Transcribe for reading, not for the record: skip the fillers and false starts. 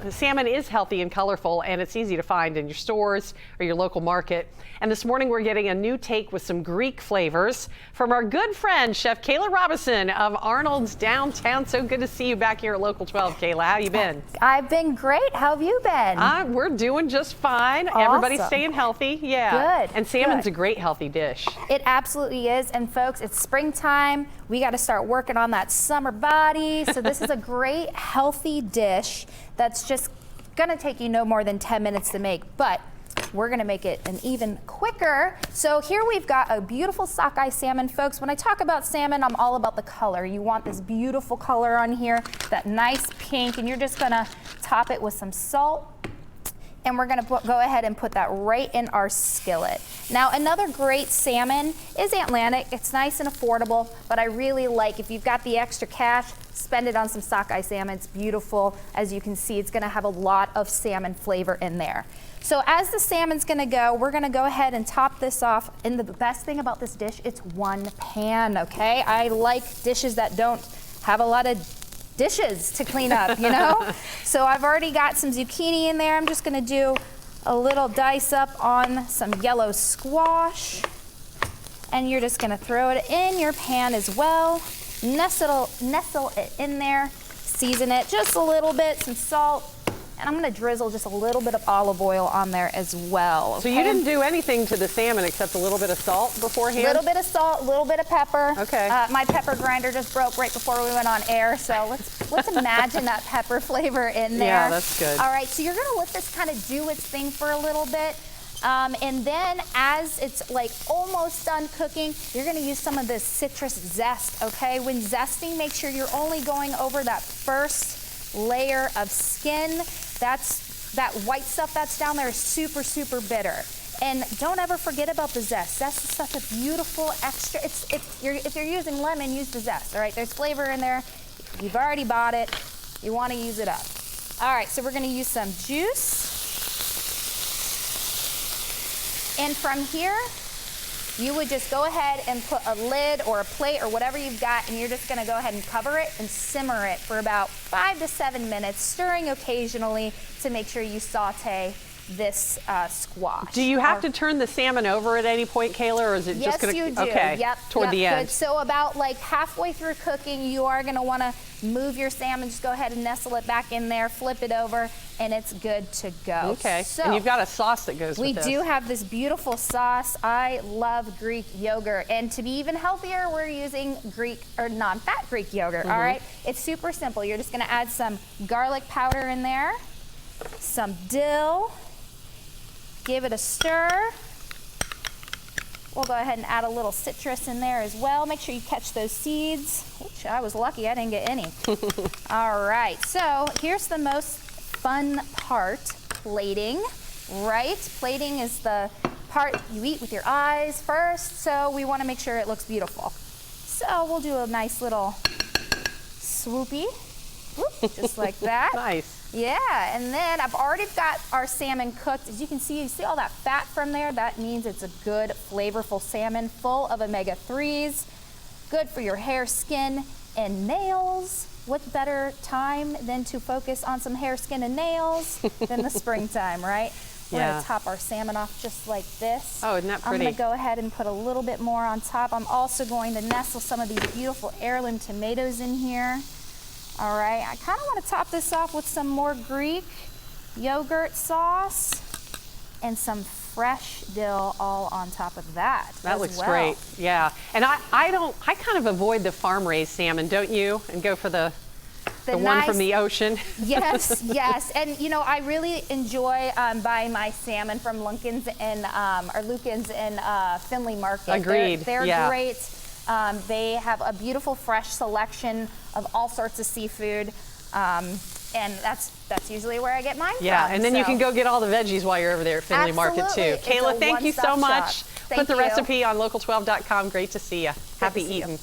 salmon is healthy and colorful, and it's easy to find in your stores or your local market. And this morning we're getting a new take with some Greek flavors from our good friend, Chef Kayla Robinson of Arnold's downtown. So good to see you back here at Local 12, Kayla. How you been? I've been great. How have you been? We're doing just fine. Awesome. Everybody's staying healthy. Yeah. Good. And salmon's good. a great healthy dish. It absolutely is. And folks, it's springtime. We got to start working on that summer body. So this is a great healthy dish that's just going to take you no more than 10 minutes to make. But we're going to make it an even quicker. So here we've got a beautiful sockeye salmon. Folks, when I talk about salmon, I'm all about the color. You want this beautiful color on here, that nice pink, and you're just going to top it with some salt. And we're going to go ahead and put that right in our skillet. Now, another great salmon is Atlantic. It's nice and affordable, but I really like, if you've got the extra cash, spend it on some sockeye salmon. It's beautiful. As you can see, it's going to have a lot of salmon flavor in there. So as the salmon's going to go, we're going to go ahead and top this off. And the best thing about this dish, it's one pan, okay? I like dishes that don't have a lot of dishes to clean up, you know? So I've already got some zucchini in there. I'm just going to do a little dice up on some yellow squash. And you're just going to throw it in your pan as well. Nestle it in there. Season it just a little bit, some salt. And I'm going to drizzle just a little bit of olive oil on there as well. Okay? So you didn't do anything to the salmon except a little bit of salt beforehand? A little bit of salt, a little bit of pepper. Okay. My pepper grinder just broke right before we went on air, so let's imagine that pepper flavor in there. Yeah, that's good. All right, so you're going to let this kind of do its thing for a little bit. And then as it's like almost done cooking, you're going to use some of this citrus zest, okay? When zesting, make sure you're only going over that first layer of skin. That white stuff that's down there is super, super bitter. And don't ever forget about the zest. Zest is such a beautiful extra. If you're using lemon, use the zest, all right? There's flavor in there. You've already bought it. You want to use it up. All right, so we're going to use some juice. And from here, you would just go ahead and put a lid or a plate or whatever you've got, and you're just going to go ahead and cover it and simmer it for about 5 to 7 minutes, stirring occasionally to make sure you saute this squash. Do you have to turn the salmon over at any point, Kayla, or is it just going to? Yes, you do. Okay. Yep. Toward the end. Good. So about like halfway through cooking, you are going to want to move your salmon. Just go ahead and nestle it back in there, flip it over, and it's good to go. Okay. So and you've got a sauce that goes with this. We do have this beautiful sauce. I love Greek yogurt, and to be even healthier, we're using Greek or non-fat Greek yogurt. All right. It's super simple. You're just going to add some garlic powder in there, some dill. Give it a stir. We'll go ahead and add a little citrus in there as well. Make sure you catch those seeds, which I was lucky I didn't get any. All right, so here's the most fun part, plating, right? Plating is the part you eat with your eyes first, so we want to make sure it looks beautiful. So we'll do a nice little swoopy, whoop, just like that. Nice. Yeah, and then I've already got our salmon cooked. As you can see all that fat from there? That means it's a good, flavorful salmon full of omega-3s. Good for your hair, skin, and nails. What better time than to focus on some hair, skin, and nails than the springtime, right? We're going to top our salmon off just like this. Oh, isn't that pretty? I'm going to go ahead and put a little bit more on top. I'm also going to nestle some of these beautiful heirloom tomatoes in here. All right, I kind of want to top this off with some more Greek yogurt sauce and some fresh dill all on top of that. That looks great, yeah. And I kind of avoid the farm-raised salmon, don't you? And go for the one from the ocean. Yes, yes. And you know, I really enjoy buying my salmon from Lucan's in Findlay Market. Agreed. They're great. They have a beautiful fresh selection of all sorts of seafood, and that's usually where I get mine from. Yeah, and then you can go get all the veggies while you're over there at Findlay Market too. Kayla, thank you so much. Put the recipe on local12.com. Great to see you. Happy eating.